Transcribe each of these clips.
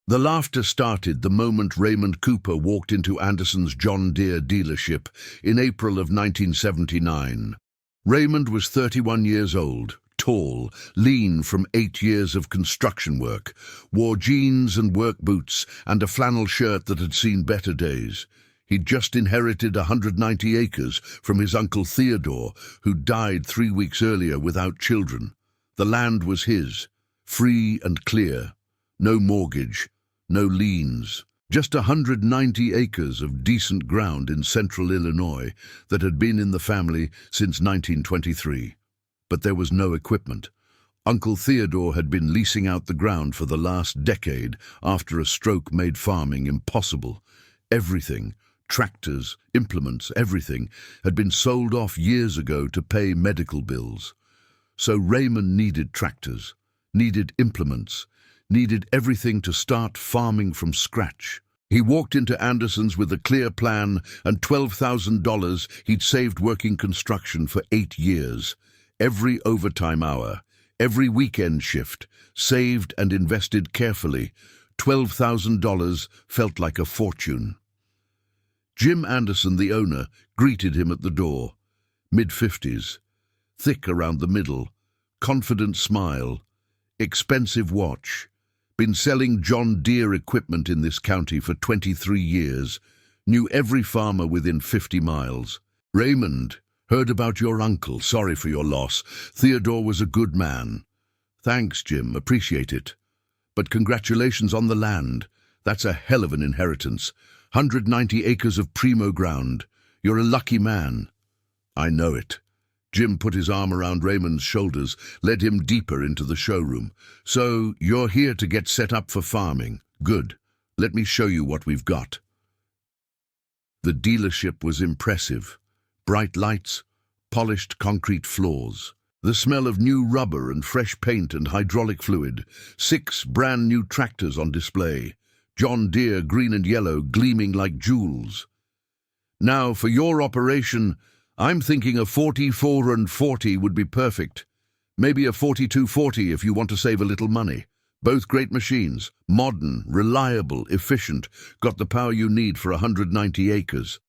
The laughter started the moment Raymond Cooper walked into Anderson's John Deere dealership in April of 1979. Raymond was 31 years old, tall, lean from 8 years of construction work, wore jeans and work boots and a flannel shirt that had seen better days. He'd just inherited 190 acres from his uncle Theodore, who died 3 weeks earlier without children. The land was his, free and clear, no mortgage, no liens, just 190 acres of decent ground in central Illinois that had been in the family since 1923. But there was no equipment. Uncle Theodore had been leasing out the ground for the last decade after a stroke made farming impossible. Everything, tractors, implements, everything, had been sold off years ago to pay medical bills. So Raymond needed tractors, needed implements, needed everything to start farming from scratch. He walked into Anderson's with a clear plan and $12,000 he'd saved working construction for 8 years. Every overtime hour, every weekend shift, saved and invested carefully. $12,000 felt like a fortune. Jim Anderson, the owner, greeted him at the door. Mid-50s, thick around the middle, confident smile, expensive watch. Been selling John Deere equipment in this county for 23 years. Knew every farmer within 50 miles. Raymond, heard about your uncle. Sorry for your loss. Theodore was a good man. Thanks, Jim. Appreciate it. But congratulations on the land. That's a hell of an inheritance. 190 acres of primo ground. You're a lucky man. I know it. Jim put his arm around Raymond's shoulders, led him deeper into the showroom. So, you're here to get set up for farming. Good. Let me show you what we've got. The dealership was impressive. Bright lights, polished concrete floors. The smell of new rubber and fresh paint and hydraulic fluid. 6 brand new tractors on display. John Deere green and yellow gleaming like jewels. Now, for your operation, I'm thinking a 44 and 40 would be perfect. Maybe a 4240 if you want to save a little money. Both great machines, modern, reliable, efficient, got the power you need for 190 acres.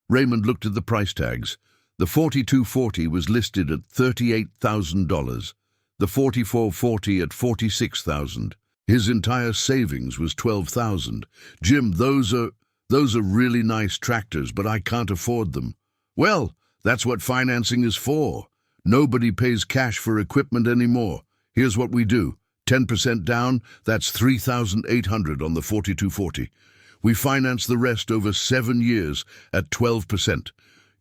Raymond looked at the price tags. The 4240 was listed at $38,000, the 4440 at $46,000. His entire savings was $12,000. Jim, those are really nice tractors, but I can't afford them. Well, that's what financing is for. Nobody pays cash for equipment anymore. Here's what we do. 10% down, that's $3,800 on the 4240. We finance the rest over 7 years at 12%.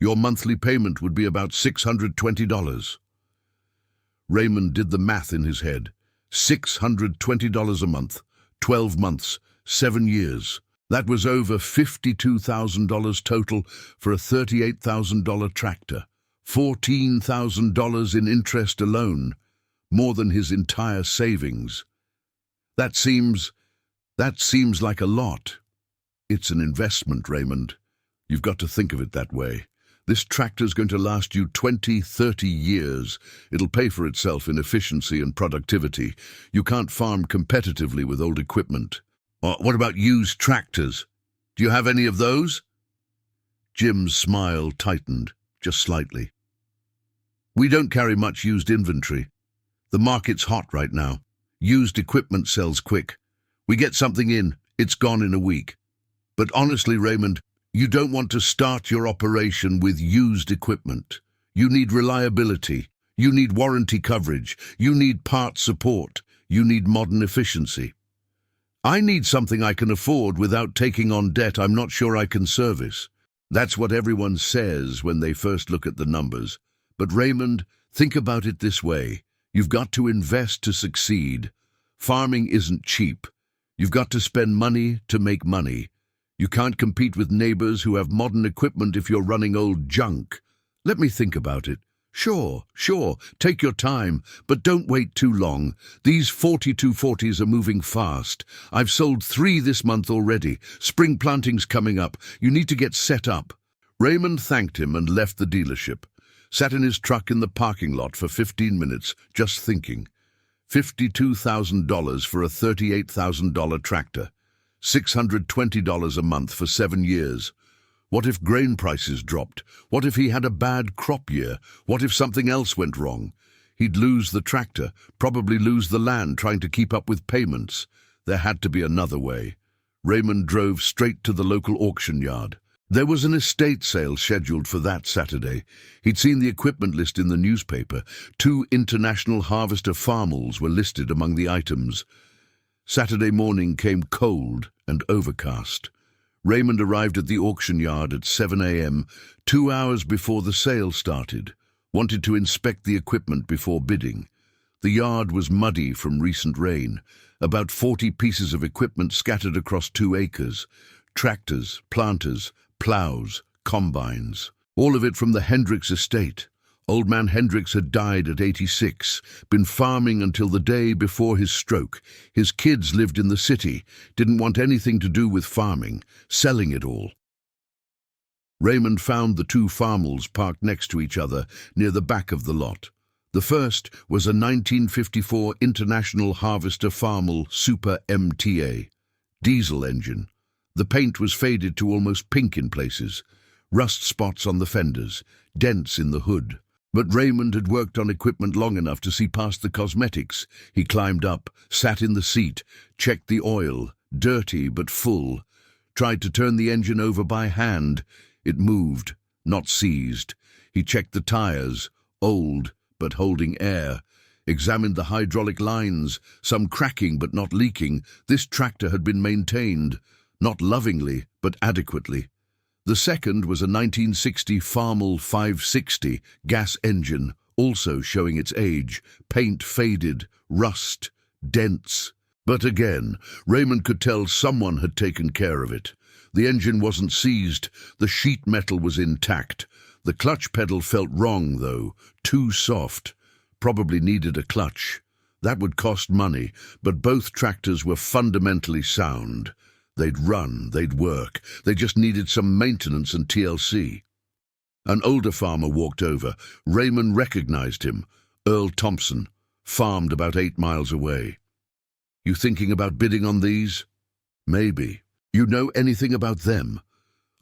Your monthly payment would be about $620. Raymond did the math in his head. $620 a month, 12 months, 7 years. That was over $52,000 total for a $38,000 tractor. $14,000 in interest alone, more than his entire savings. That seems like a lot. It's an investment, Raymond. You've got to think of it that way. This tractor's going to last you 20, 30 years. It'll pay for itself in efficiency and productivity. You can't farm competitively with old equipment. What about used tractors? Do you have any of those? Jim's smile tightened, just slightly. We don't carry much used inventory. The market's hot right now. Used equipment sells quick. We get something in, it's gone in a week. But honestly, Raymond, you don't want to start your operation with used equipment. You need reliability. You need warranty coverage. You need part support. You need modern efficiency. I need something I can afford without taking on debt I'm not sure I can service. That's what everyone says when they first look at the numbers. But Raymond, think about it this way. You've got to invest to succeed. Farming isn't cheap. You've got to spend money to make money. You can't compete with neighbors who have modern equipment if you're running old junk. Let me think about it. Sure, take your time, but don't wait too long. These 4240s are moving fast. I've sold 3 this month already. Spring planting's coming up. You need to get set up. Raymond thanked him and left the dealership. Sat in his truck in the parking lot for 15 minutes, just thinking. $52,000 for a $38,000 tractor. $620 a month for 7 years. What if grain prices dropped? What if he had a bad crop year? What if something else went wrong? He'd lose the tractor, probably lose the land trying to keep up with payments. There had to be another way. Raymond drove straight to the local auction yard. There was an estate sale scheduled for that Saturday. He'd seen the equipment list in the newspaper. 2 International Harvester Farmalls were listed among the items. Saturday morning came cold and overcast. Raymond arrived at the auction yard at 7 a.m., 2 hours before the sale started. Wanted to inspect the equipment before bidding. The yard was muddy from recent rain. About 40 pieces of equipment scattered across 2 acres. Tractors, planters, plows, combines. All of it from the Hendricks estate. Old man Hendricks had died at 86, been farming until the day before his stroke. His kids lived in the city, didn't want anything to do with farming, selling it all. Raymond found the 2 Farmalls parked next to each other near the back of the lot. The first was a 1954 International Harvester Farmall Super MTA, diesel engine. The paint was faded to almost pink in places, rust spots on the fenders, dents in the hood. But Raymond had worked on equipment long enough to see past the cosmetics. He climbed up, sat in the seat, checked the oil, dirty but full. Tried to turn the engine over by hand. It moved, not seized. He checked the tires, old but holding air. Examined the hydraulic lines, some cracking but not leaking. This tractor had been maintained, not lovingly but adequately. The second was a 1960 Farmall 560 gas engine, also showing its age, paint faded, rust, dents. But again, Raymond could tell someone had taken care of it. The engine wasn't seized, the sheet metal was intact. The clutch pedal felt wrong, though, too soft. Probably needed a clutch. That would cost money, but both tractors were fundamentally sound. They'd run, they'd work. They just needed some maintenance and TLC. An older farmer walked over. Raymond recognized him. Earl Thompson, farmed about 8 miles away. You thinking about bidding on these? Maybe. You know anything about them?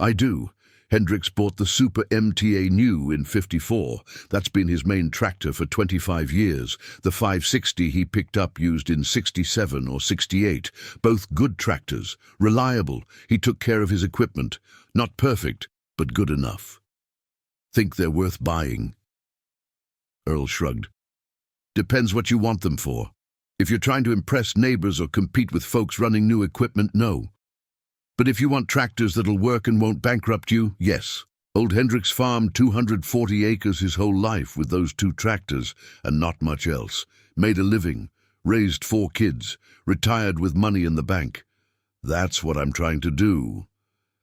I do. Hendricks bought the Super MTA new in '54. That's been his main tractor for 25 years. The 560 he picked up used in '67 or '68. Both good tractors, reliable. He took care of his equipment. Not perfect, but good enough. Think they're worth buying? Earl shrugged. Depends what you want them for. If you're trying to impress neighbors or compete with folks running new equipment, no. But if you want tractors that'll work and won't bankrupt you, yes. Old Hendricks farmed 240 acres his whole life with those 2 tractors and not much else. Made a living, raised 4 kids, retired with money in the bank. That's what I'm trying to do.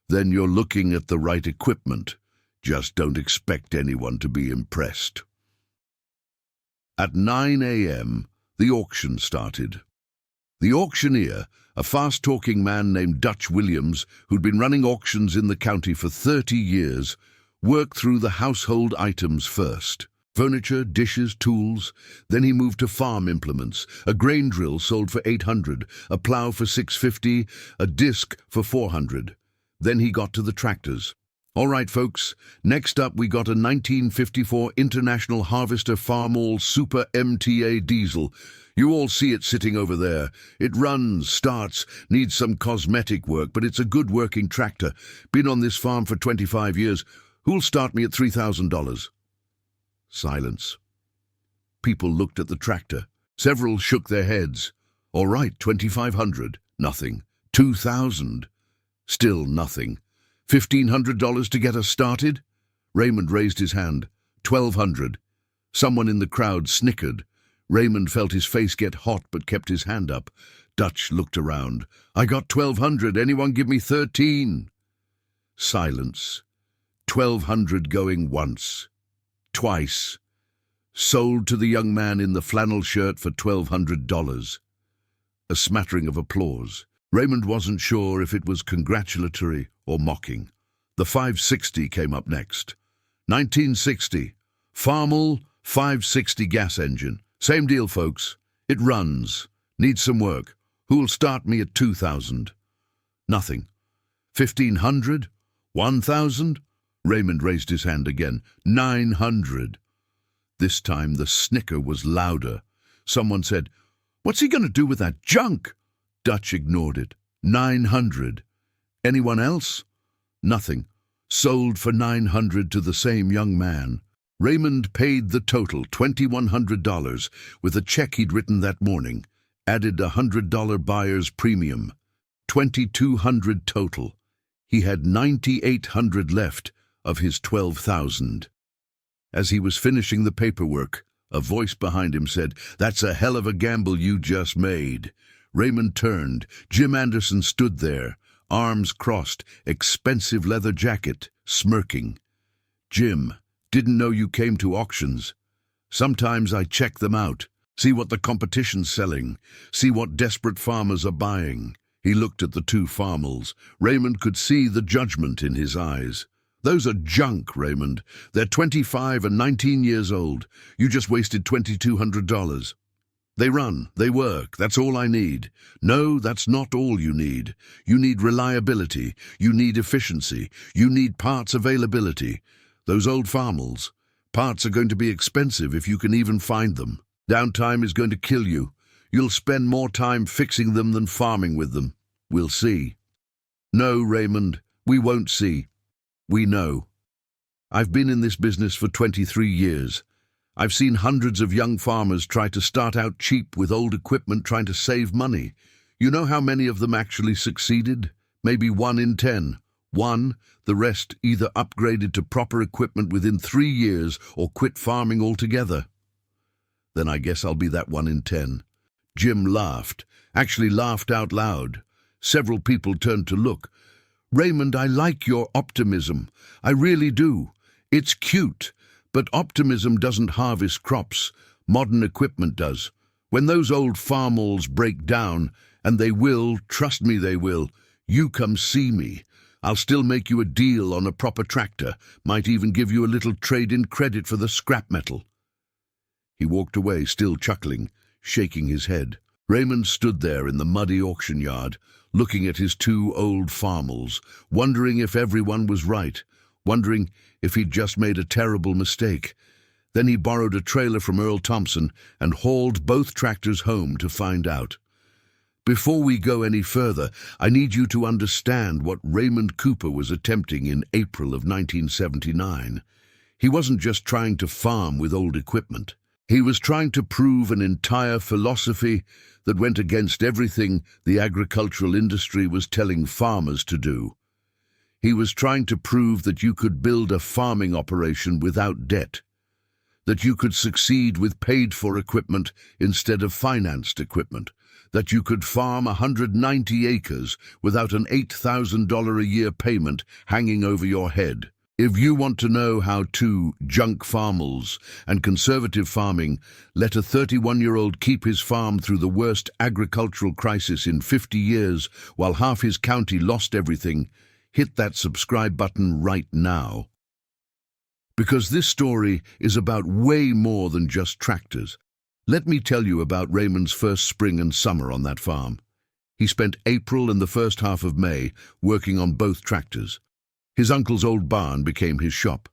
Then you're looking at the right equipment. Just don't expect anyone to be impressed. At 9 a.m., the auction started. The auctioneer, a fast-talking man named Dutch Williams, who'd been running auctions in the county for 30 years, worked through the household items first. Furniture, dishes, tools. Then he moved to farm implements. A grain drill sold for $800, a plow for $650, a disc for $400. Then he got to the tractors. All right, folks, next up we got a 1954 International Harvester Farmall Super MTA diesel. You all see it sitting over there. It runs, starts, needs some cosmetic work, but it's a good working tractor. Been on this farm for 25 years. Who'll start me at $3,000? Silence. People looked at the tractor. Several shook their heads. All right, $2,500. Nothing. $2,000. Still nothing. $1,500 to get us started? Raymond raised his hand. $1,200. Someone in the crowd snickered. Raymond felt his face get hot but kept his hand up. Dutch looked around. I got $1,200. Anyone give me 13? Silence. $1,200 going once. Twice. Sold to the young man in the flannel shirt for $1,200. A smattering of applause. Raymond wasn't sure if it was congratulatory or mocking. The 560 came up next. 1960. Farmall 560 gas engine. Same deal, folks. It runs. Needs some work. Who'll start me at 2,000? Nothing. 1,500? 1,000? Raymond raised his hand again. 900. This time the snicker was louder. Someone said, "What's he going to do with that junk?" Dutch ignored it. 900. Anyone else? Nothing. Sold for 900 to the same young man. Raymond paid the total, $2,100, with a check he'd written that morning. Added a $100 buyer's premium. 2,200 total. He had 9,800 left of his 12,000. As he was finishing the paperwork, a voice behind him said, "That's a hell of a gamble you just made." Raymond turned. Jim Anderson stood there, arms crossed, expensive leather jacket, smirking. "Jim, didn't know you came to auctions. Sometimes I check them out, see what the competition's selling, see what desperate farmers are buying." He looked at the two Farmalls. Raymond could see the judgment in his eyes. "Those are junk, Raymond. They're 25 and 19 years old. You just wasted $2,200. They run, they work, that's all I need." "No, that's not all you need. You need reliability, you need efficiency, you need parts availability. Those old Farmalls, parts are going to be expensive if you can even find them. Downtime is going to kill you. You'll spend more time fixing them than farming with them. We'll see." "No, Raymond, we won't see. We know. I've been in this business for 23 years. I've seen hundreds of young farmers try to start out cheap with old equipment trying to save money. You know how many of them actually succeeded? Maybe 1 in 10. One, the rest either upgraded to proper equipment within 3 years or quit farming altogether." "Then I guess I'll be that 1 in 10. Jim laughed, actually laughed out loud. Several people turned to look. "Raymond, I like your optimism. I really do. It's cute. But optimism doesn't harvest crops. Modern equipment does. When those old Farmalls break down, and they will, trust me they will, you come see me. I'll still make you a deal on a proper tractor, might even give you a little trade-in credit for the scrap metal." He walked away, still chuckling, shaking his head. Raymond stood there in the muddy auction yard, looking at his two old Farmalls, wondering if everyone was right, wondering if he'd just made a terrible mistake. Then he borrowed a trailer from Earl Thompson and hauled both tractors home to find out. "Before we go any further, I need you to understand what Raymond Cooper was attempting in April of 1979. He wasn't just trying to farm with old equipment. He was trying to prove an entire philosophy that went against everything the agricultural industry was telling farmers to do. He was trying to prove that you could build a farming operation without debt, that you could succeed with paid-for equipment instead of financed equipment, that you could farm 190 acres without an $8,000 a year payment hanging over your head. If you want to know how two junk Farmalls and conservative farming let a 31-year-old keep his farm through the worst agricultural crisis in 50 years while half his county lost everything, hit that subscribe button right now. Because this story is about way more than just tractors. Let me tell you about Raymond's first spring and summer on that farm. He spent April and the first half of May working on both tractors. His uncle's old barn became his shop.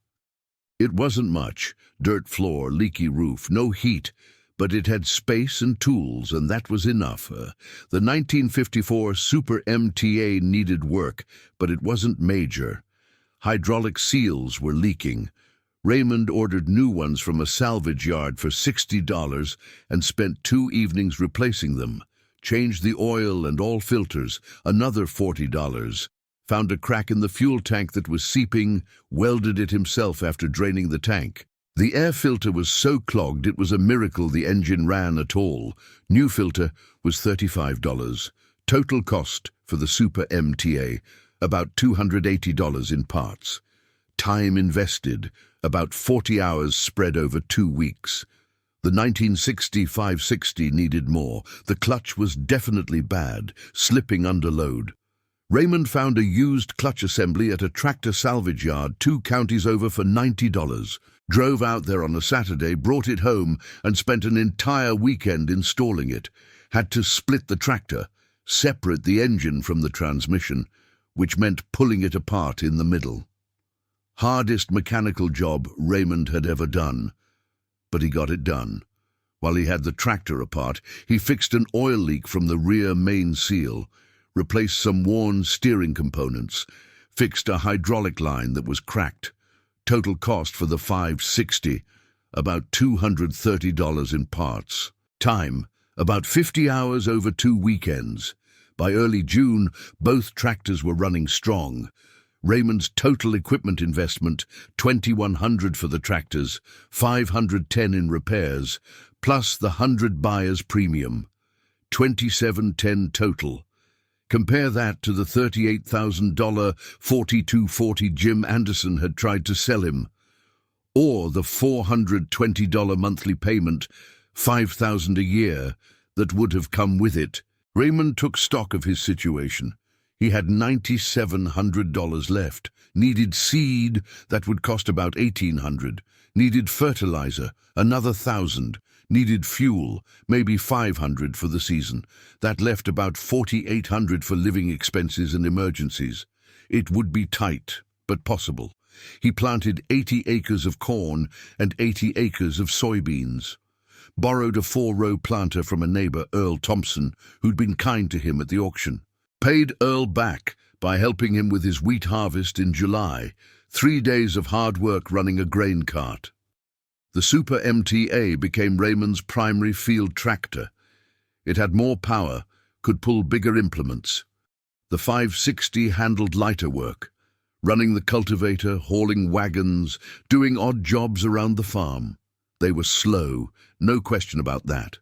It wasn't much, dirt floor, leaky roof, no heat, but it had space and tools, and that was enough. The 1954 Super MTA needed work, but it wasn't major. Hydraulic seals were leaking. Raymond ordered new ones from a salvage yard for $60 and spent 2 evenings replacing them. Changed the oil and all filters, another $40. Found a crack in the fuel tank that was seeping, welded it himself after draining the tank. The air filter was so clogged it was a miracle the engine ran at all. New filter was $35. Total cost for the Super MTA, about $280 in parts. Time invested, about 40 hours spread over 2 weeks. The 1960 560 needed more. The clutch was definitely bad, slipping under load. Raymond found a used clutch assembly at a tractor salvage yard 2 counties over for $90. Drove out there on a Saturday, brought it home, and spent an entire weekend installing it. Had to split the tractor, separate the engine from the transmission, which meant pulling it apart in the middle. Hardest mechanical job Raymond had ever done. But he got it done. While he had the tractor apart, he fixed an oil leak from the rear main seal, replaced some worn steering components, fixed a hydraulic line that was cracked. Total cost for the 560, about $230 in parts. Time, about 50 hours over 2 weekends. By early June, both tractors were running strong. Raymond's total equipment investment, $2,100 for the tractors, $510 in repairs, plus the 100 buyer's premium. $2,710 total. Compare that to the $38,000 4240 Jim Anderson had tried to sell him, or the $420 monthly payment, $5,000 a year, that would have come with it. Raymond took stock of his situation. He had $9,700 left, needed seed that would cost about $1,800, needed fertilizer, another $1,000, needed fuel, maybe $500 for the season. That left about $4,800 for living expenses and emergencies. It would be tight, but possible. He planted 80 acres of corn and 80 acres of soybeans. Borrowed a 4-row planter from a neighbor, Earl Thompson, who'd been kind to him at the auction. Paid Earl back by helping him with his wheat harvest in July. 3 days of hard work running a grain cart. The Super MTA became Raymond's primary field tractor. It had more power, could pull bigger implements. The 560 handled lighter work, running the cultivator, hauling wagons, doing odd jobs around the farm. They were slow, no question about that.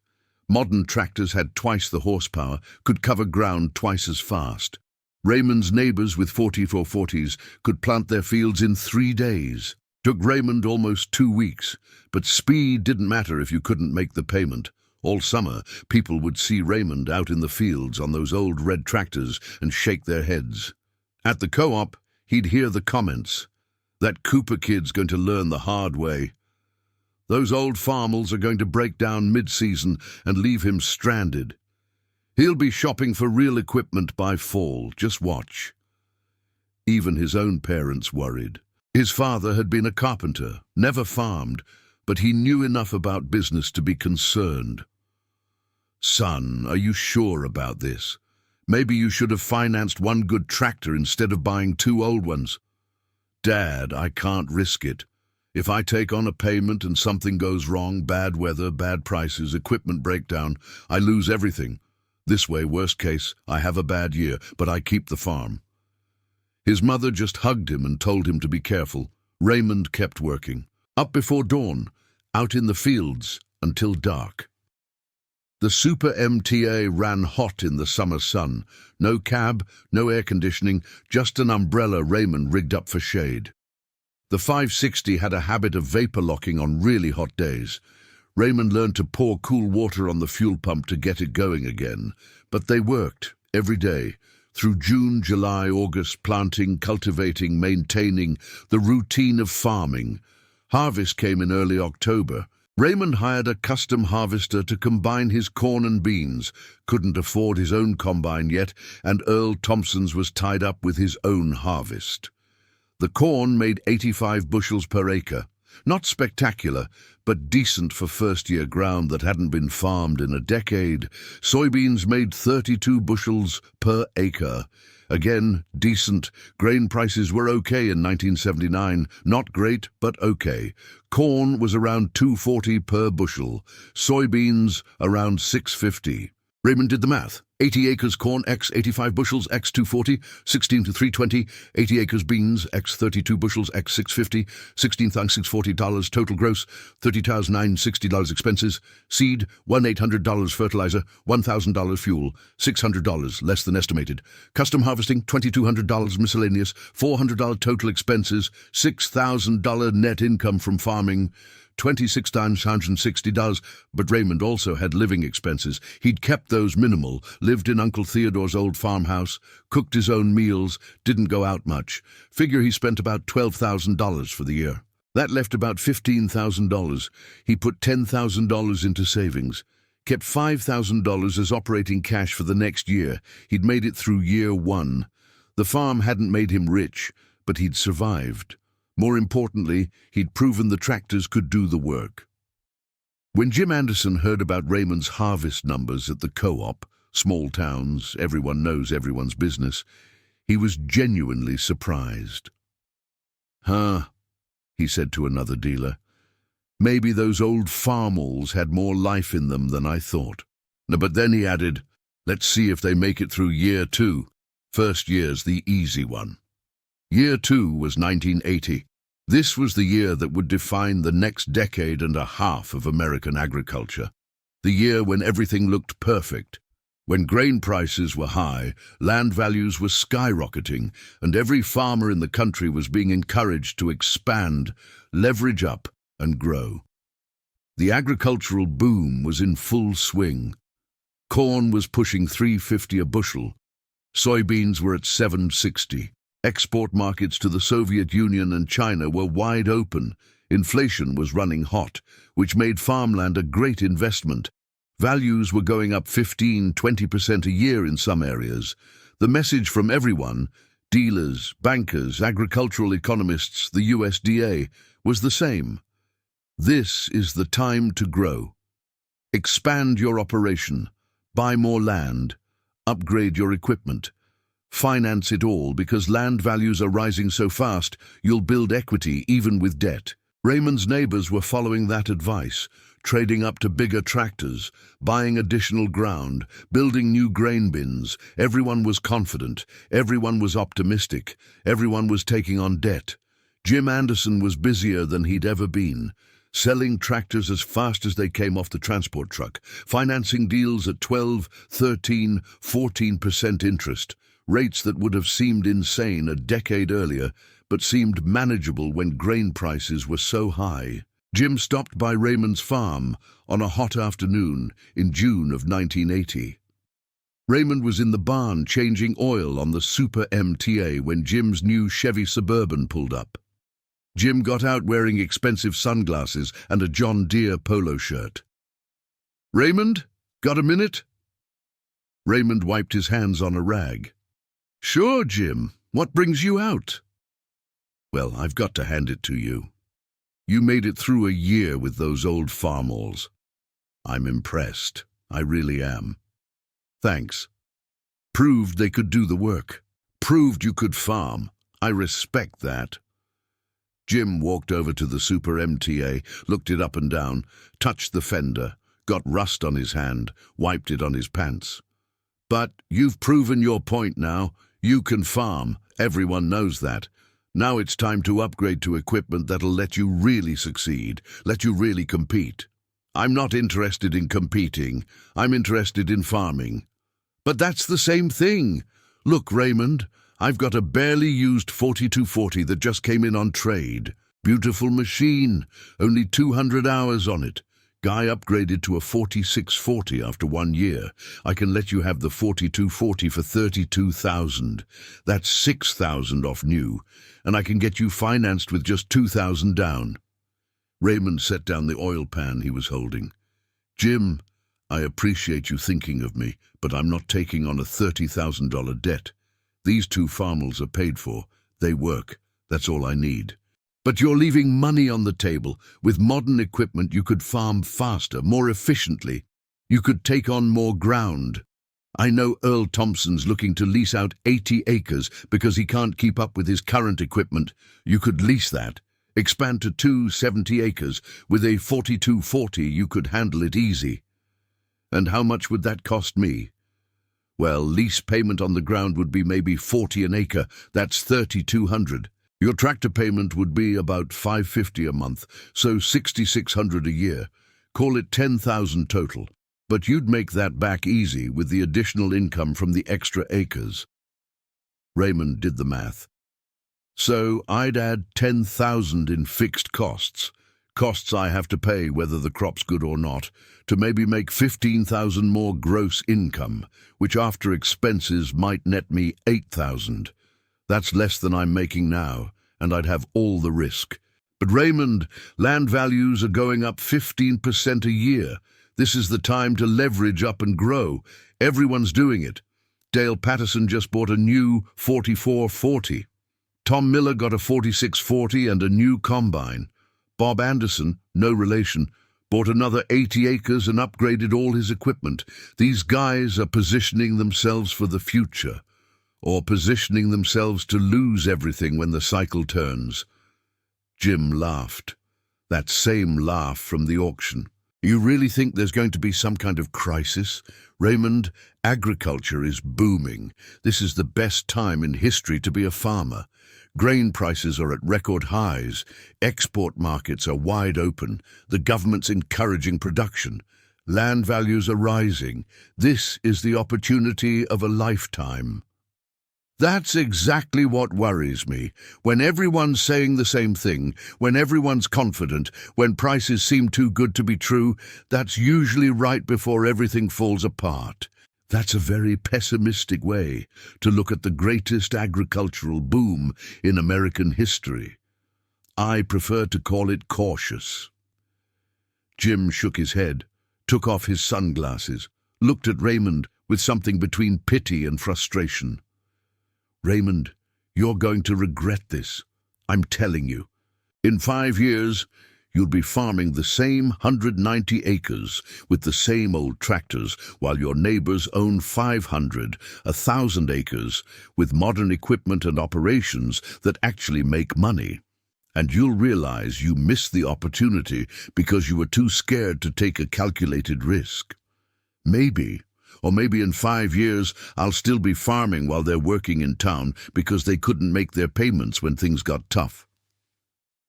Modern tractors had twice the horsepower, could cover ground twice as fast. Raymond's neighbors with 4440s could plant their fields in 3 days. Took Raymond almost 2 weeks, but speed didn't matter if you couldn't make the payment. All summer, people would see Raymond out in the fields on those old red tractors and shake their heads. At the co-op, he'd hear the comments. That Cooper kid's going to learn the hard way. Those old Farmalls are going to break down mid-season and leave him stranded. He'll be shopping for real equipment by fall, just watch. Even his own parents worried. His father had been a carpenter, never farmed, but he knew enough about business to be concerned. Son, are you sure about this? Maybe you should have financed one good tractor instead of buying 2 old ones. Dad, I can't risk it. If I take on a payment and something goes wrong, bad weather, bad prices, equipment breakdown, I lose everything. This way, worst case, I have a bad year, but I keep the farm. His mother just hugged him and told him to be careful. Raymond kept working. Up before dawn, out in the fields, until dark. The Super MTA ran hot in the summer sun. No cab, no air conditioning, just an umbrella Raymond rigged up for shade. The 560 had a habit of vapor locking on really hot days. Raymond learned to pour cool water on the fuel pump to get it going again. But they worked, every day. Through June, July, August, planting, cultivating, maintaining, the routine of farming. Harvest came in early October. Raymond hired a custom harvester to combine his corn and beans. Couldn't afford his own combine yet, and Earl Thompson's was tied up with his own harvest. The corn made 85 bushels per acre. Not spectacular, but decent for first-year ground that hadn't been farmed in a decade. Soybeans made 32 bushels per acre. Again, decent. Grain prices were okay in 1979. Not great, but okay. Corn was around $2.40 per bushel. Soybeans around $6.50. Raymond did the math. 80 acres corn x 85 bushels x 240, 16 to 320, 80 acres beans x 32 bushels x 650, $16,640 total gross, $30,960 expenses, seed, $1,800 fertilizer, $1,000 fuel, $600 less than estimated, custom harvesting, $2,200 miscellaneous, $400 total expenses, $6,000 net income from farming, $26,960, but Raymond also had living expenses. He'd kept those minimal, lived in Uncle Theodore's old farmhouse, cooked his own meals, didn't go out much. Figure he spent about $12,000 for the year. That left about $15,000. He put $10,000 into savings, kept $5,000 as operating cash for the next year. He'd made it through year one. The farm hadn't made him rich, but he'd survived. More importantly, he'd proven the tractors could do the work. When Jim Anderson heard about Raymond's harvest numbers at the co-op, small towns, everyone knows everyone's business, he was genuinely surprised. "Huh," he said to another dealer. "Maybe those old Farmalls had more life in them than I thought." No, but then he added, "Let's see if they make it through year two. First year's the easy one." Year two was 1980. This was the year that would define the next decade and a half of American agriculture. The year when everything looked perfect. When grain prices were high, land values were skyrocketing, and every farmer in the country was being encouraged to expand, leverage up, and grow. The agricultural boom was in full swing. Corn was pushing $3.50 a bushel. Soybeans were at $7.60. Export markets to the Soviet Union and China were wide open. Inflation was running hot, which made farmland a great investment. Values were going up 15–20% a year in some areas. The message from everyone, dealers, bankers, agricultural economists, the USDA, was the same. This is the time to grow. Expand your operation, buy more land, upgrade your equipment. Finance it all, because land values are rising so fast, you'll build equity even with debt. Raymond's neighbors were following that advice, trading up to bigger tractors, buying additional ground, building new grain bins. Everyone was confident, everyone was optimistic, everyone was taking on debt. Jim Anderson was busier than he'd ever been, selling tractors as fast as they came off the transport truck, financing deals at 12, 13, 14% interest. Rates that would have seemed insane a decade earlier, but seemed manageable when grain prices were so high. Jim stopped by Raymond's farm on a hot afternoon in June of 1980. Raymond was in the barn changing oil on the Super MTA when Jim's new Chevy Suburban pulled up. Jim got out wearing expensive sunglasses and a John Deere polo shirt. "Raymond, got a minute?" Raymond wiped his hands on a rag. "Sure, Jim. What brings you out?" "Well, I've got to hand it to you. You made it through a year with those old Farmalls. I'm impressed. I really am. Thanks. Proved they could do the work. Proved you could farm. I respect that." Jim walked over to the Super MTA, looked it up and down, touched the fender, got rust on his hand, wiped it on his pants. "But you've proven your point now. You can farm. Everyone knows that. Now it's time to upgrade to equipment that'll let you really succeed, let you really compete." "I'm not interested in competing. I'm interested in farming." "But that's the same thing. Look, Raymond, I've got a barely used 4240 that just came in on trade. Beautiful machine, only 200 hours on it. Guy upgraded to a 4640 after 1 year. I can let you have the 4240 for $32,000. That's $6,000 off new, and I can get you financed with just $2,000 down. Raymond set down the oil pan he was holding. "Jim, I appreciate you thinking of me, but I'm not taking on a $30,000 debt. These two Farmalls are paid for. They work. That's all I need." "But you're leaving money on the table. With modern equipment, you could farm faster, more efficiently. You could take on more ground. I know Earl Thompson's looking to lease out 80 acres because he can't keep up with his current equipment. You could lease that. Expand to 270 acres. With a 4240, you could handle it easy." "And how much would that cost me?" "Well, lease payment on the ground would be maybe 40 an acre. That's 3,200. Your tractor payment would be about $550 a month, so $6,600 a year. Call it $10,000 total. But you'd make that back easy with the additional income from the extra acres." Raymond did the math. "So I'd add $10,000 in fixed costs I have to pay whether the crop's good or not, to maybe make $15,000 more gross income, which after expenses might net me $8,000. That's less than I'm making now, and I'd have all the risk. But Raymond, land values are going up 15% a year. This is the time to leverage up and grow. Everyone's doing it. Dale Patterson just bought a new 4440. Tom Miller got a 4640 and a new combine. Bob Anderson, no relation, bought another 80 acres and upgraded all his equipment. These guys are positioning themselves for the future, or positioning themselves to lose everything when the cycle turns. Jim laughed. That same laugh from the auction. You really think there's going to be some kind of crisis? Raymond, agriculture is booming. This is the best time in history to be a farmer. Grain prices are at record highs. Export markets are wide open. The government's encouraging production. Land values are rising. This is the opportunity of a lifetime. That's exactly what worries me. When everyone's saying the same thing, when everyone's confident, when prices seem too good to be true, that's usually right before everything falls apart. That's a very pessimistic way to look at the greatest agricultural boom in American history. I prefer to call it cautious. Jim shook his head, took off his sunglasses, looked at Raymond with something between pity and frustration. Raymond, you're going to regret this. I'm telling you. In 5 years, you'll be farming the same 190 acres with the same old tractors while your neighbors own 500, 1,000 acres with modern equipment and operations that actually make money. And you'll realize you missed the opportunity because you were too scared to take a calculated risk. Maybe in 5 years, I'll still be farming while they're working in town because they couldn't make their payments when things got tough.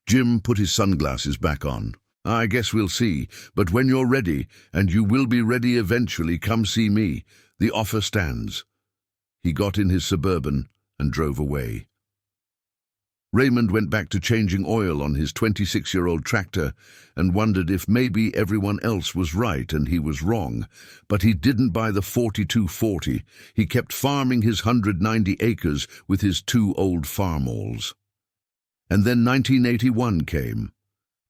Jim put his sunglasses back on. I guess we'll see, but when you're ready, and you will be ready eventually, come see me. The offer stands. He got in his Suburban and drove away. Raymond went back to changing oil on his 26-year-old tractor and wondered if maybe everyone else was right and he was wrong. But he didn't buy the 4240. He kept farming his 190 acres with his 2 old Farmalls. And then 1981 came.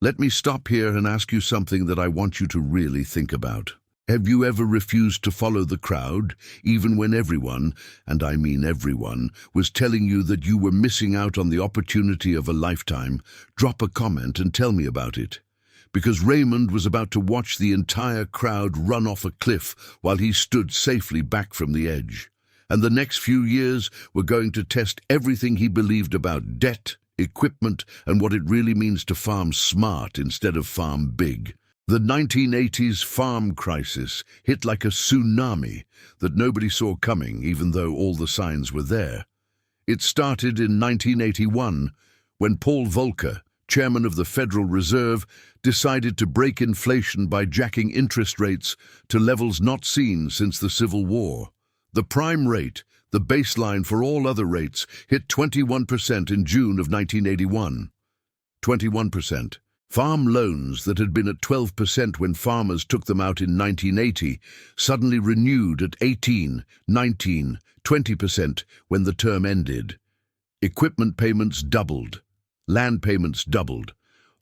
Let me stop here and ask you something that I want you to really think about. Have you ever refused to follow the crowd, even when everyone, and I mean everyone, was telling you that you were missing out on the opportunity of a lifetime? Drop a comment and tell me about it. Because Raymond was about to watch the entire crowd run off a cliff while he stood safely back from the edge. And the next few years were going to test everything he believed about debt, equipment, and what it really means to farm smart instead of farm big. The 1980s farm crisis hit like a tsunami that nobody saw coming, even though all the signs were there. It started in 1981 when Paul Volcker, chairman of the Federal Reserve, decided to break inflation by jacking interest rates to levels not seen since the Civil War. The prime rate, the baseline for all other rates, hit 21% in June of 1981. 21%. Farm loans that had been at 12% when farmers took them out in 1980 suddenly renewed at 18, 19, 20% when the term ended. Equipment payments doubled. Land payments doubled.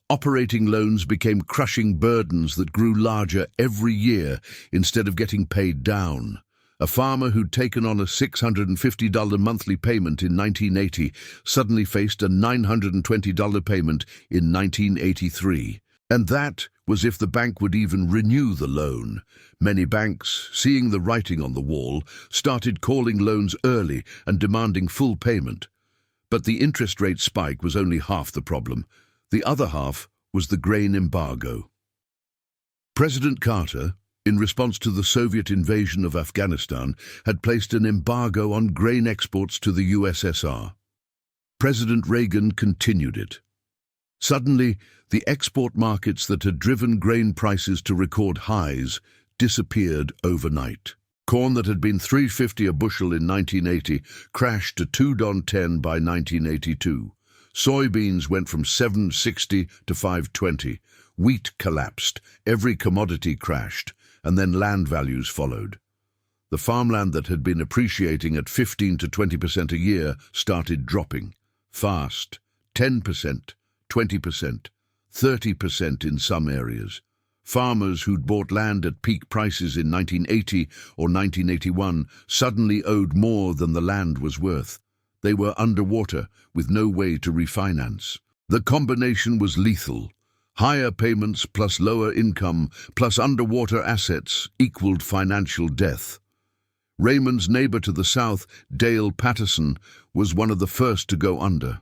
Operating loans became crushing burdens that grew larger every year instead of getting paid down. A farmer who'd taken on a $650 monthly payment in 1980 suddenly faced a $920 payment in 1983. And that was if the bank would even renew the loan. Many banks, seeing the writing on the wall, started calling loans early and demanding full payment. But the interest rate spike was only half the problem. The other half was the grain embargo. President Carter, in response to the Soviet invasion of Afghanistan, had placed an embargo on grain exports to the USSR. President Reagan continued it. Suddenly, the export markets that had driven grain prices to record highs disappeared overnight. Corn that had been $3.50 a bushel in 1980 crashed to $2.10 by 1982. Soybeans went from $7.60 to $5.20. Wheat collapsed. Every commodity crashed. And then land values followed. The farmland that had been appreciating at 15 to 20% a year started dropping. Fast. 10%, 20%, 30% in some areas. Farmers who'd bought land at peak prices in 1980 or 1981 suddenly owed more than the land was worth. They were underwater with no way to refinance. The combination was lethal. Higher payments plus lower income plus underwater assets equaled financial death. Raymond's neighbor to the south, Dale Patterson, was one of the first to go under.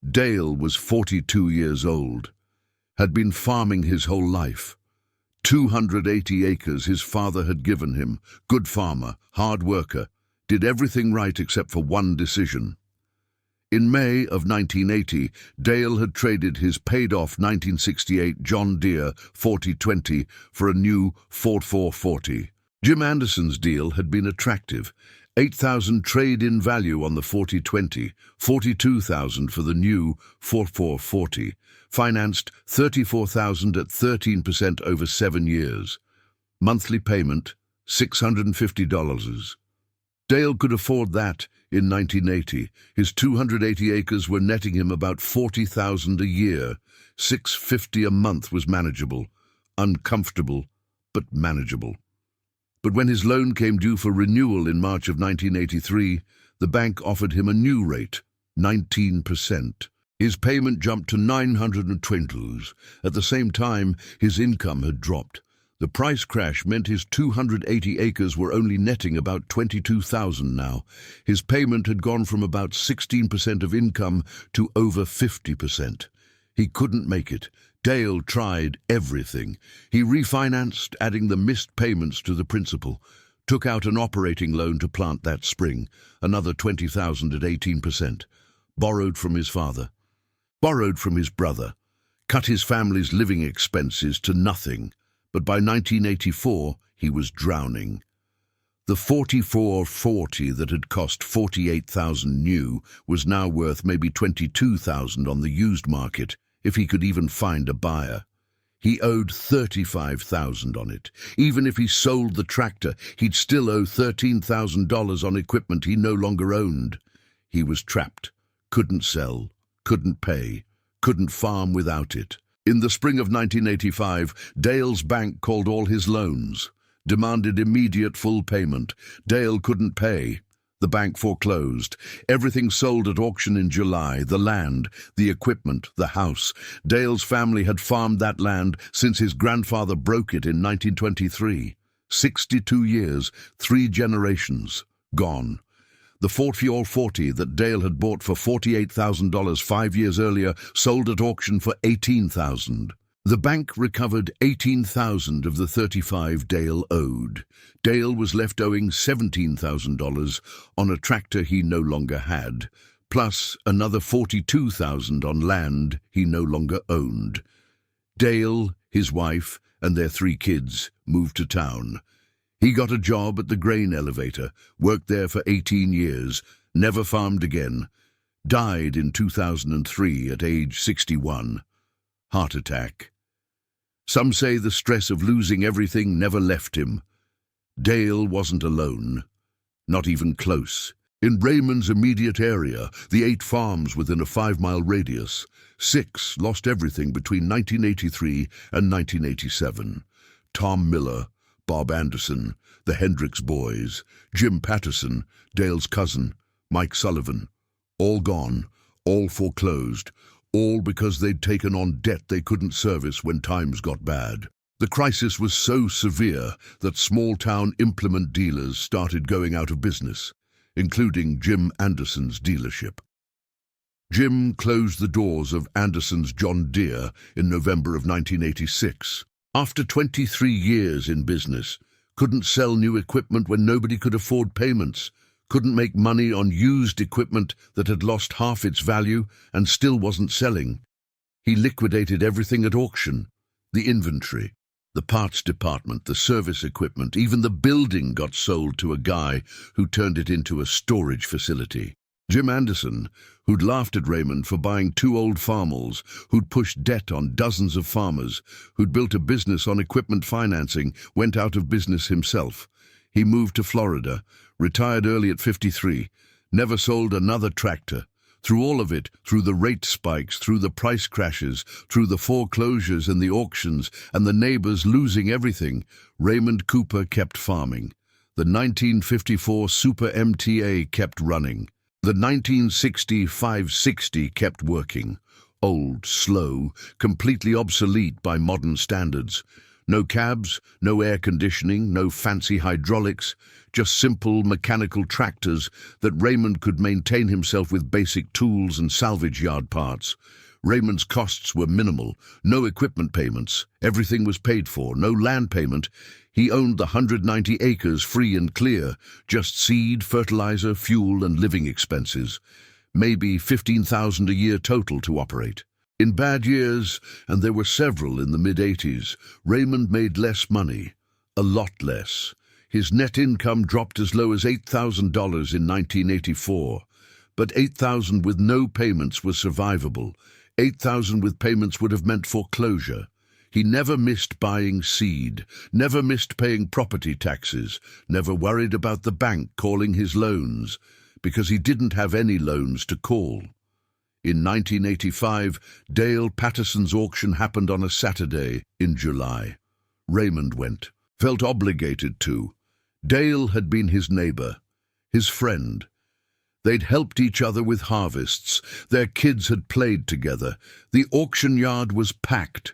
Dale was 42 years old, had been farming his whole life. 280 acres his father had given him, good farmer, hard worker, did everything right except for one decision. In May of 1980, Dale had traded his paid-off 1968 John Deere 4020 for a new 4440. Jim Anderson's deal had been attractive. $8,000 trade-in value on the 4020, $42,000 for the new 4440, financed $34,000 at 13% over 7 years. Monthly payment, $650. Dale could afford that in 1980. His 280 acres were netting him about $40,000 a year. $650 a month was manageable. Uncomfortable, but manageable. But when his loan came due for renewal in March of 1983, the bank offered him a new rate, 19%. His payment jumped to $920. At the same time, his income had dropped. The price crash meant his 280 acres were only netting about $22,000 now. His payment had gone from about 16% of income to over 50%. He couldn't make it. Dale tried everything. He refinanced, adding the missed payments to the principal, took out an operating loan to plant that spring, another $20,000 at 18%, borrowed from his father, borrowed from his brother, cut his family's living expenses to nothing. But by 1984, he was drowning. The 4440 that had cost $48,000 new was now worth maybe $22,000 on the used market, if he could even find a buyer. He owed $35,000 on it. Even if he sold the tractor, he'd still owe $13,000 on equipment he no longer owned. He was trapped, couldn't sell, couldn't pay, couldn't farm without it. In the spring of 1985, Dale's bank called all his loans, demanded immediate full payment. Dale couldn't pay. The bank foreclosed. Everything sold at auction in July, the land, the equipment, the house. Dale's family had farmed that land since his grandfather broke it in 1923. 62 years, 3 generations, gone. The 4440 that Dale had bought for $48,000 5 years earlier sold at auction for $18,000. The bank recovered $18,000 of the $35,000 Dale owed. Dale was left owing $17,000 on a tractor he no longer had, plus another $42,000 on land he no longer owned. Dale, his wife, and their 3 kids moved to town. He got a job at the grain elevator, worked there for 18 years, never farmed again. Died in 2003 at age 61. Heart attack. Some say the stress of losing everything never left him. Dale wasn't alone. Not even close. In Raymond's immediate area, the 8 farms within a 5-mile radius, 6 lost everything between 1983 and 1987. Tom Miller, Bob Anderson, the Hendricks boys, Jim Patterson, Dale's cousin, Mike Sullivan. All gone, all foreclosed, all because they'd taken on debt they couldn't service when times got bad. The crisis was so severe that small-town implement dealers started going out of business, including Jim Anderson's dealership. Jim closed the doors of Anderson's John Deere in November of 1986. After 23 years in business, couldn't sell new equipment when nobody could afford payments, couldn't make money on used equipment that had lost half its value and still wasn't selling. He liquidated everything at auction. The inventory, the parts department, the service equipment, even the building got sold to a guy who turned it into a storage facility. Jim Anderson, who'd laughed at Raymond for buying 2 old Farmalls, who'd pushed debt on dozens of farmers, who'd built a business on equipment financing, went out of business himself. He moved to Florida, retired early at 53, never sold another tractor, Through all of it, through the rate spikes, through the price crashes, through the foreclosures and the auctions, and the neighbors losing everything, Raymond Cooper kept farming. The 1954 Super MTA kept running. The 1960 560 kept working. Old, slow, completely obsolete by modern standards. No cabs, no air conditioning, no fancy hydraulics, just simple mechanical tractors that Raymond could maintain himself with basic tools and salvage yard parts. Raymond's costs were minimal, no equipment payments, everything was paid for, no land payment. He owned the 190 acres free and clear, just seed, fertilizer, fuel and living expenses. Maybe $15,000 a year total to operate. In bad years, and there were several in the mid-80s, Raymond made less money, a lot less. His net income dropped as low as $8,000 in 1984. But $8,000 with no payments was survivable. $8,000 with payments would have meant foreclosure. He never missed buying seed, never missed paying property taxes, never worried about the bank calling his loans, because he didn't have any loans to call. In 1985, Dale Patterson's auction happened on a Saturday in July. Raymond went, felt obligated to. Dale had been his neighbor, his friend. They'd helped each other with harvests. Their kids had played together. The auction yard was packed.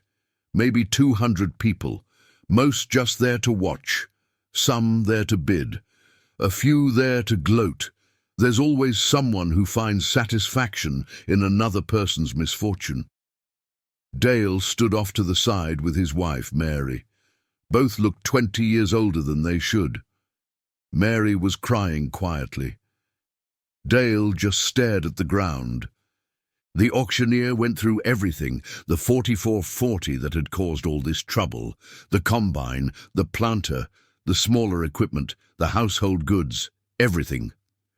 Maybe 200 people, most just there to watch, some there to bid, a few there to gloat. There's always someone who finds satisfaction in another person's misfortune. Dale stood off to the side with his wife, Mary. Both looked 20 years older than they should. Mary was crying quietly. Dale just stared at the ground. The auctioneer went through everything, the 4440 that had caused all this trouble, the combine, the planter, the smaller equipment, the household goods, everything.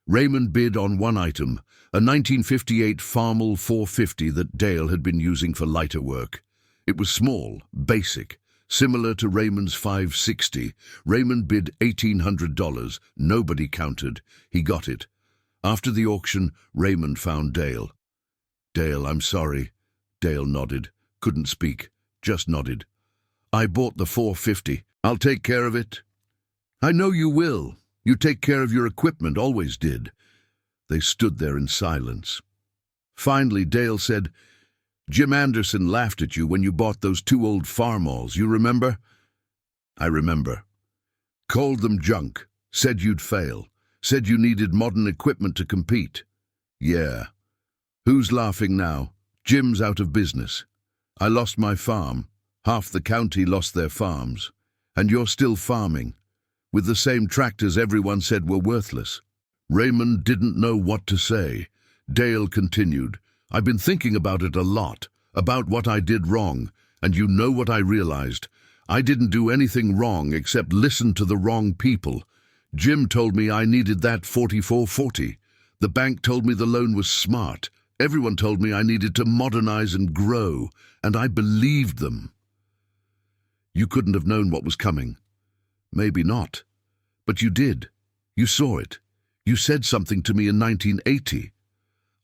Raymond bid on one item, a 1958 Farmall 450 that Dale had been using for lighter work. It was small, basic, similar to Raymond's 560. Raymond bid $1,800. Nobody countered. He got it. After the auction, Raymond found Dale. "Dale, I'm sorry." Dale nodded. Couldn't speak. Just nodded. "I bought the 450. I'll take care of it." "I know you will. You take care of your equipment, always did." They stood there in silence. Finally, Dale said, "Jim Anderson laughed at you when you bought those 2 old Farmalls. You remember?" "I remember." "Called them junk. Said you'd fail. Said you needed modern equipment to compete." "Yeah." "Who's laughing now? Jim's out of business. I lost my farm. Half the county lost their farms. And you're still farming, with the same tractors everyone said were worthless." Raymond didn't know what to say. Dale continued, "I've been thinking about it a lot, about what I did wrong, and you know what I realized. I didn't do anything wrong except listen to the wrong people. Jim told me I needed that 4440. The bank told me the loan was smart. Everyone told me I needed to modernize and grow, and I believed them." "You couldn't have known what was coming." "Maybe not. But you did. You saw it. You said something to me in 1980.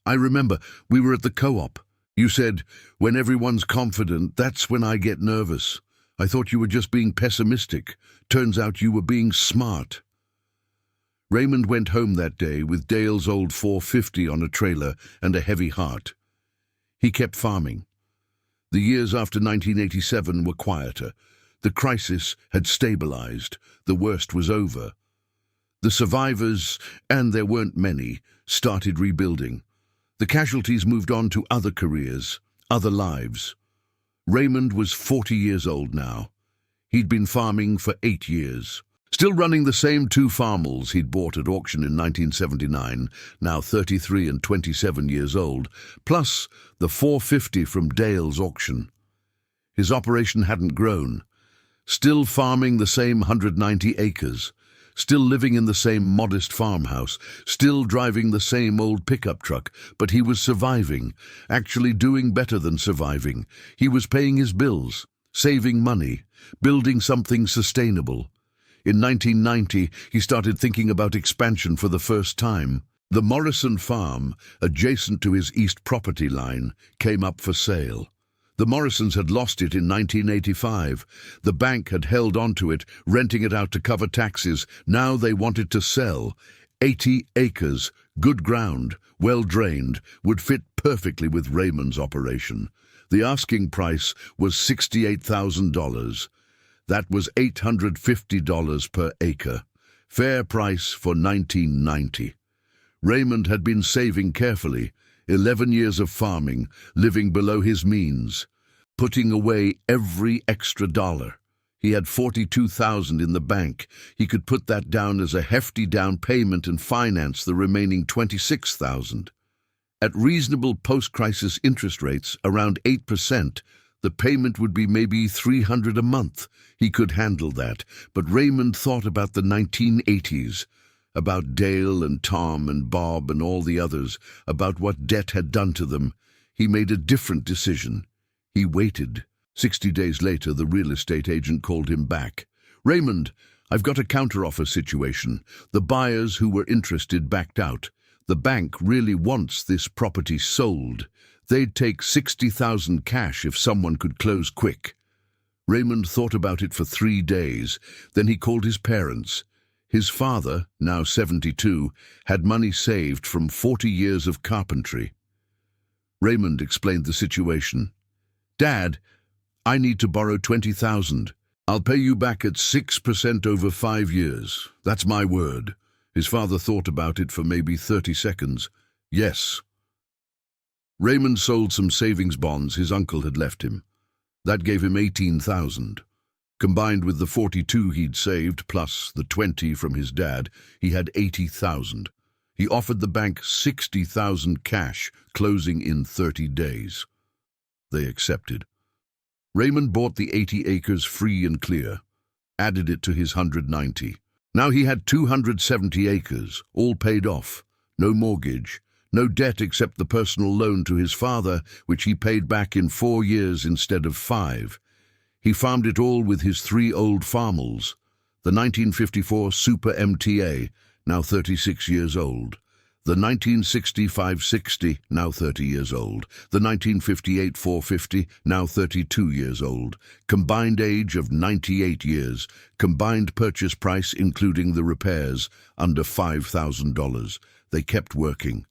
I remember, we were at the co-op. You said, 'When everyone's confident, that's when I get nervous.' I thought you were just being pessimistic. Turns out you were being smart." Raymond went home that day with Dale's old 450 on a trailer and a heavy heart. He kept farming. The years after 1987 were quieter. The crisis had stabilized. The worst was over. The survivors, and there weren't many, started rebuilding. The casualties moved on to other careers, other lives. Raymond was 40 years old now. He'd been farming for 8 years. Still running the same 2 Farmalls he'd bought at auction in 1979, now 33 and 27 years old, plus the 450 from Dale's auction. His operation hadn't grown. Still farming the same 190 acres. Still living in the same modest farmhouse. Still driving the same old pickup truck. But he was surviving, actually doing better than surviving. He was paying his bills, saving money, building something sustainable. In 1990, he started thinking about expansion for the first time. The Morrison farm, adjacent to his east property line, came up for sale. The Morrisons had lost it in 1985. The bank had held onto it, renting it out to cover taxes. Now they wanted to sell. 80 acres, good ground, well drained, would fit perfectly with Raymond's operation. The asking price was $68,000. That was $850 per acre. Fair price for 1990. Raymond had been saving carefully, 11 years of farming, living below his means, putting away every extra dollar. He had $42,000 in the bank. He could put that down as a hefty down payment and finance the remaining $26,000. At reasonable post-crisis interest rates, around 8%, the payment would be maybe $300 a month. He could handle that, but Raymond thought about the 1980s, about Dale and Tom and Bob and all the others, about what debt had done to them. He made a different decision. He waited. 60 days later, the real estate agent called him back. "Raymond, I've got a counteroffer situation. The buyers who were interested backed out. The bank really wants this property sold. They'd take $60,000 cash if someone could close quick." Raymond thought about it for 3 days. Then he called his parents. His father, now 72, had money saved from 40 years of carpentry. Raymond explained the situation. "Dad, I need to borrow $20,000. I'll pay you back at 6% over 5 years. That's my word." His father thought about it for maybe 30 seconds. "Yes." Raymond sold some savings bonds his uncle had left him. That gave him $18,000. Combined with the 42 he'd saved, plus the 20 from his dad, he had $80,000. He offered the bank $60,000 cash, closing in 30 days. They accepted. Raymond bought the 80 acres free and clear, added it to his 190. Now he had 270 acres, all paid off, no mortgage, no debt except the personal loan to his father, which he paid back in 4 years instead of 5. He farmed it all with his 3 old Farmalls, the 1954 Super MTA, now 36 years old, the 1960 560, now 30 years old, the 1958 450, now 32 years old, combined age of 98 years, combined purchase price including the repairs, under $5,000. They kept working.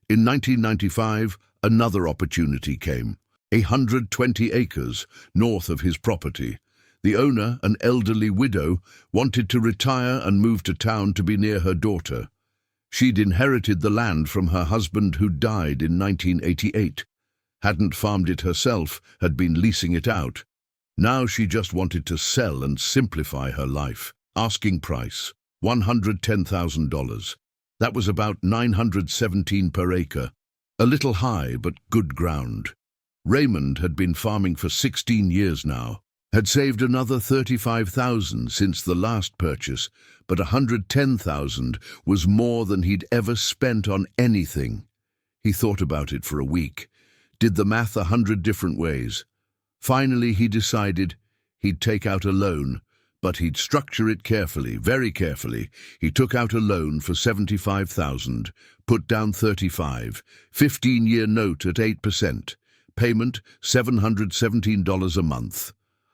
In 1995, another opportunity came. 120 acres north of his property. The owner, an elderly widow, wanted to retire and move to town to be near her daughter. She'd inherited the land from her husband who died in 1988. Hadn't farmed it herself, had been leasing it out. Now she just wanted to sell and simplify her life. Asking price, $110,000. That was about $917 per acre. A little high, but good ground. Raymond had been farming for 16 years now, had saved another $35,000 since the last purchase, but $110,000 was more than he'd ever spent on anything. He thought about it for a week, did the math 100 different ways. Finally, he decided he'd take out a loan, but he'd structure it carefully, very carefully. He took out a loan for $75,000, put down $35,000, 15-year note at 8%. Payment, $717 a month.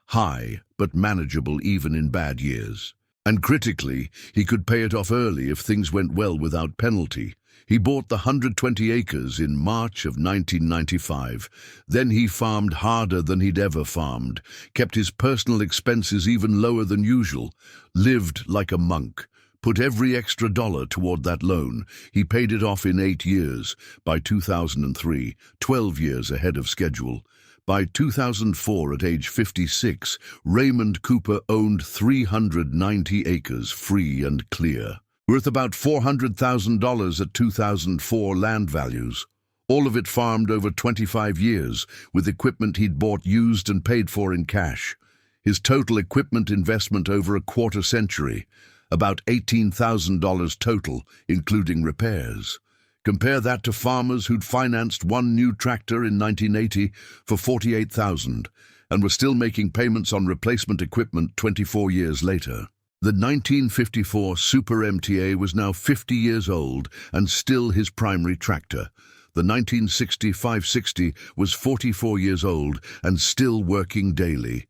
High, but manageable even in bad years. And critically, he could pay it off early if things went well without penalty. He bought the 120 acres in March of 1995. Then he farmed harder than he'd ever farmed, kept his personal expenses even lower than usual, lived like a monk, put every extra dollar toward that loan. He paid it off in 8 years, by 2003, 12 years ahead of schedule. By 2004, at age 56, Raymond Cooper owned 390 acres free and clear, worth about $400,000 at 2004 land values. All of it farmed over 25 years, with equipment he'd bought used and paid for in cash. His total equipment investment over a quarter century, about $18,000 total, including repairs. Compare that to farmers who'd financed one new tractor in 1980 for $48,000 and were still making payments on replacement equipment 24 years later. The 1954 Super MTA was now 50 years old and still his primary tractor. The 1960 560 was 44 years old and still working daily.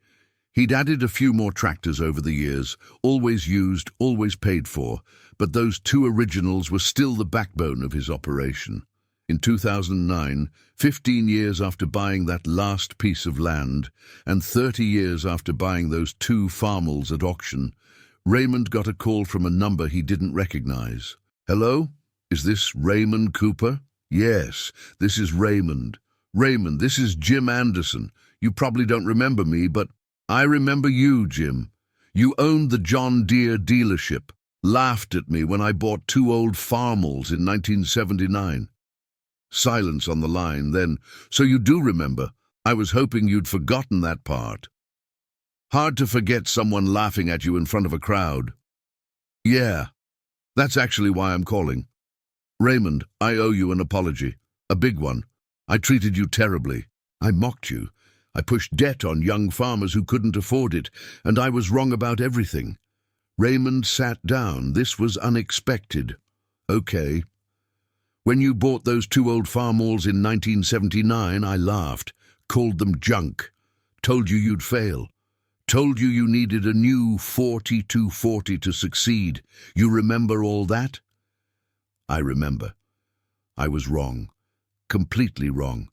He'd added a few more tractors over the years, always used, always paid for, but those two originals were still the backbone of his operation. In 2009, 15 years after buying that last piece of land, and 30 years after buying those two Farmalls at auction, Raymond got a call from a number he didn't recognize. "Hello? Is this Raymond Cooper?" "Yes, this is Raymond." "Raymond, this is Jim Anderson. You probably don't remember me, but I remember you, Jim. You owned the John Deere dealership, laughed at me when I bought two old Farmalls in 1979. Silence on the line, then. "So you do remember. I was hoping you'd forgotten that part." "Hard to forget someone laughing at you in front of a crowd." "Yeah, that's actually why I'm calling. Raymond, I owe you an apology. A big one. I treated you terribly. I mocked you. I pushed debt on young farmers who couldn't afford it, and I was wrong about everything." Raymond sat down. This was unexpected. "Okay. When you bought those two old Farmalls in 1979, I laughed, called them junk, told you you'd fail, told you you needed a new 4240 to succeed. You remember all that?" "I remember. I was wrong. Completely wrong.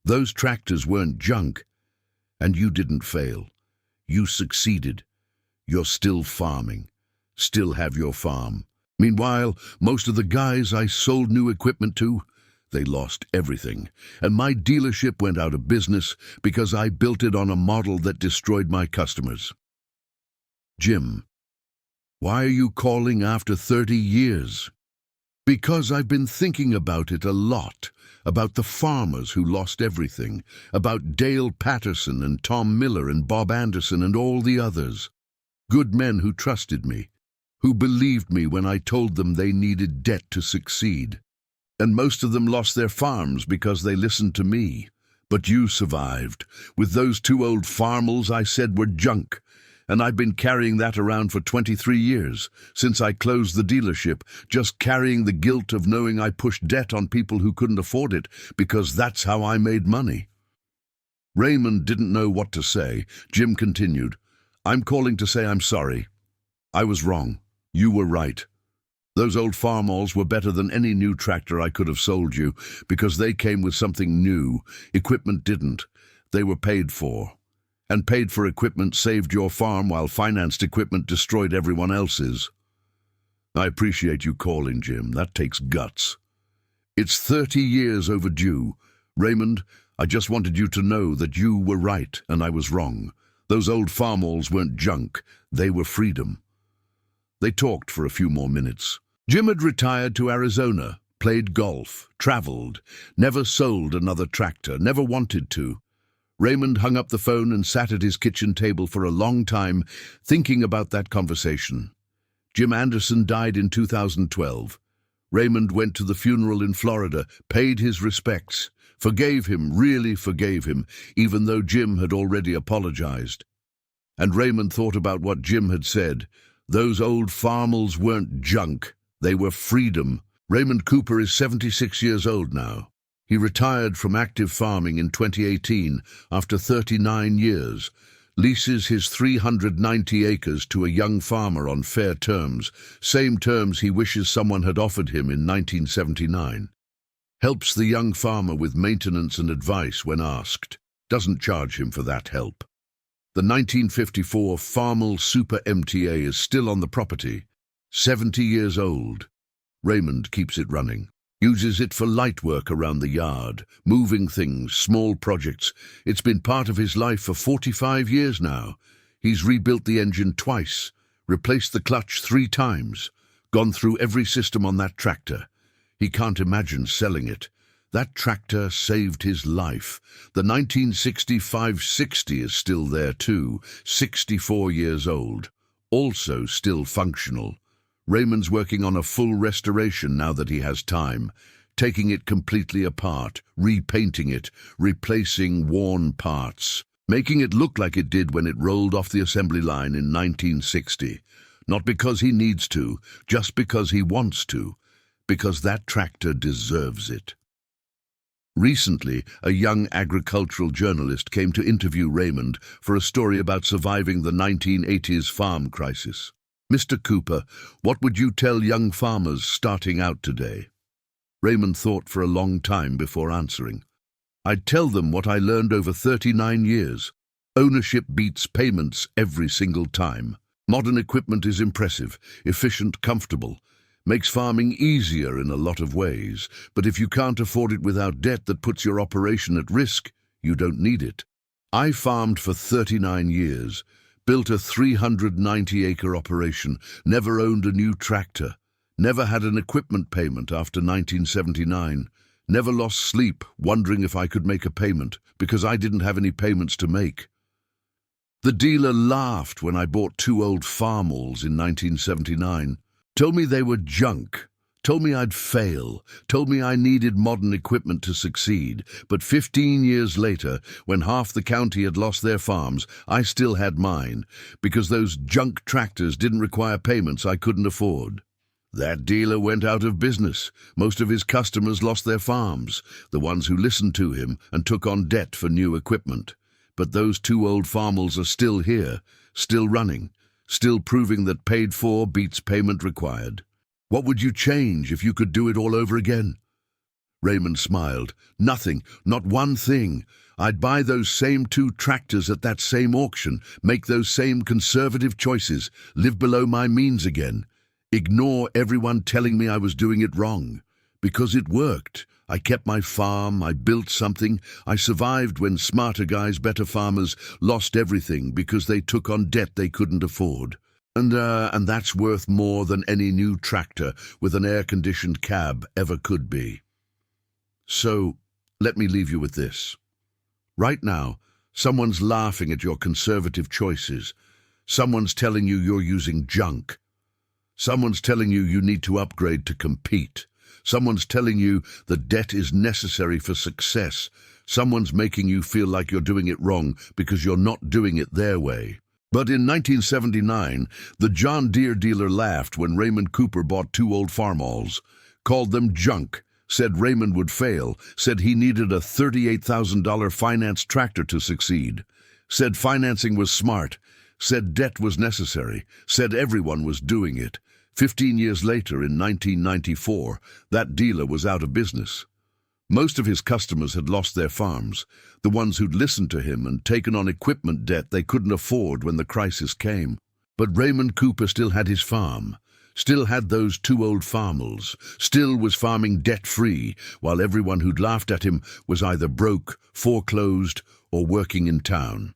Those tractors weren't junk. And you didn't fail. You succeeded. You're still farming. Still have your farm. Meanwhile, most of the guys I sold new equipment to, they lost everything. And my dealership went out of business because I built it on a model that destroyed my customers." "Jim, why are you calling after 30 years?" "Because I've been thinking about it a lot. About the farmers who lost everything, about Dale Patterson and Tom Miller and Bob Anderson and all the others. Good men who trusted me, who believed me when I told them they needed debt to succeed. And most of them lost their farms because they listened to me. But you survived. With those two old Farmalls I said were junk. And I've been carrying that around for 23 years, since I closed the dealership, just carrying the guilt of knowing I pushed debt on people who couldn't afford it, because that's how I made money." Raymond didn't know what to say. Jim continued, "I'm calling to say I'm sorry. I was wrong. You were right. Those old Farmalls were better than any new tractor I could have sold you, because they came with something new. Equipment didn't. They were paid for. And paid-for equipment saved your farm while financed equipment destroyed everyone else's. I appreciate you calling, Jim. That takes guts. It's 30 years overdue. Raymond, I just wanted you to know that you were right and I was wrong. Those old Farmalls weren't junk. They were freedom." They talked for a few more minutes. Jim had retired to Arizona, played golf, traveled, never sold another tractor, never wanted to. Raymond hung up the phone and sat at his kitchen table for a long time, thinking about that conversation. Jim Anderson died in 2012. Raymond went to the funeral in Florida, paid his respects, forgave him, really forgave him, even though Jim had already apologized. And Raymond thought about what Jim had said. Those old Farmalls weren't junk. They were freedom. Raymond Cooper is 76 years old now. He retired from active farming in 2018 after 39 years, leases his 390 acres to a young farmer on fair terms, same terms he wishes someone had offered him in 1979. Helps the young farmer with maintenance and advice when asked. Doesn't charge him for that help. The 1954 Farmalls Super MTA is still on the property, 70 years old. Raymond keeps it running. Uses it for light work around the yard, moving things, small projects. It's been part of his life for 45 years now. He's rebuilt the engine twice, replaced the clutch 3 times, gone through every system on that tractor. He can't imagine selling it. That tractor saved his life. The 1960 560 is still there too, 64 years old, also still functional. Raymond's working on a full restoration now that he has time, taking it completely apart, repainting it, replacing worn parts, making it look like it did when it rolled off the assembly line in 1960. Not because he needs to, just because he wants to, because that tractor deserves it. Recently, a young agricultural journalist came to interview Raymond for a story about surviving the 1980s farm crisis. "Mr. Cooper, what would you tell young farmers starting out today?" Raymond thought for a long time before answering. "I'd tell them what I learned over 39 years. Ownership beats payments every single time. Modern equipment is impressive, efficient, comfortable. Makes farming easier in a lot of ways, but if you can't afford it without debt that puts your operation at risk, you don't need it. I farmed for 39 years, built a 390-acre operation, never owned a new tractor, never had an equipment payment after 1979, never lost sleep wondering if I could make a payment because I didn't have any payments to make. The dealer laughed when I bought 2 old Farmalls in 1979. Told me they were junk, told me I'd fail, told me I needed modern equipment to succeed. But 15 years later, when half the county had lost their farms, I still had mine, because those junk tractors didn't require payments I couldn't afford. That dealer went out of business. Most of his customers lost their farms, the ones who listened to him and took on debt for new equipment. But those 2 old Farmalls are still here, still running, still proving that paid for beats payment required. What would you change if you could do it all over again?" Raymond smiled. "Nothing, not one thing. I'd buy those same 2 tractors at that same auction, make those same conservative choices, live below my means again. Ignore everyone telling me I was doing it wrong. Because it worked. I kept my farm, I built something, I survived when smarter guys, better farmers, lost everything because they took on debt they couldn't afford. And that's worth more than any new tractor with an air-conditioned cab ever could be." So, let me leave you with this. Right now, someone's laughing at your conservative choices. Someone's telling you you're using junk. Someone's telling you you need to upgrade to compete. Someone's telling you that debt is necessary for success. Someone's making you feel like you're doing it wrong because you're not doing it their way. But in 1979, the John Deere dealer laughed when Raymond Cooper bought 2 old Farmalls, called them junk, said Raymond would fail, said he needed a $38,000 finance tractor to succeed, said financing was smart, said debt was necessary, said everyone was doing it. 15 years later, in 1994, that dealer was out of business. Most of his customers had lost their farms, the ones who'd listened to him and taken on equipment debt they couldn't afford when the crisis came. But Raymond Cooper still had his farm, still had those 2 old Farmalls, still was farming debt-free, while everyone who'd laughed at him was either broke, foreclosed, or working in town.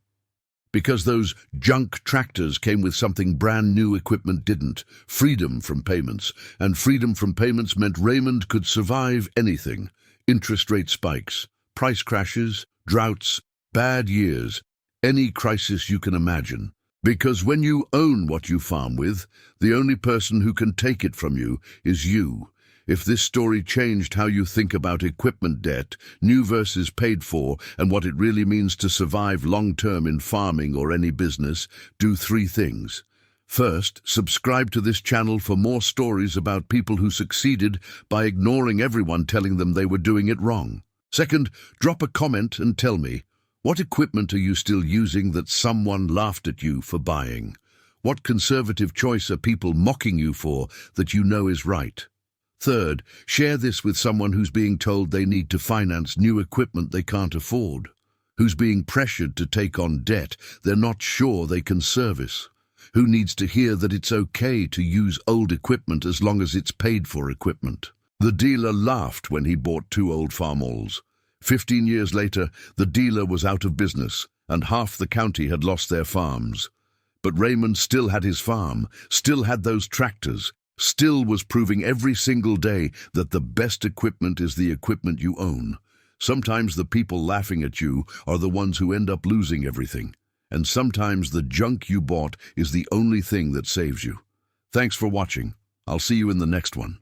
Because those junk tractors came with something brand new equipment didn't, freedom from payments. And freedom from payments meant Raymond could survive anything. Interest rate spikes, price crashes, droughts, bad years, any crisis you can imagine. Because when you own what you farm with, the only person who can take it from you is you. If this story changed how you think about equipment debt, new versus paid for, and what it really means to survive long-term in farming or any business, do 3 things. First, subscribe to this channel for more stories about people who succeeded by ignoring everyone telling them they were doing it wrong. Second, drop a comment and tell me, what equipment are you still using that someone laughed at you for buying? What conservative choice are people mocking you for that you know is right? Third, share this with someone who's being told they need to finance new equipment they can't afford, who's being pressured to take on debt they're not sure they can service, who needs to hear that it's okay to use old equipment as long as it's paid-for equipment. The dealer laughed when he bought 2 old Farmalls. 15 years later, the dealer was out of business, and half the county had lost their farms. But Raymond still had his farm, still had those tractors, still was proving every single day that the best equipment is the equipment you own. Sometimes the people laughing at you are the ones who end up losing everything. And sometimes the junk you bought is the only thing that saves you. Thanks for watching. I'll see you in the next one.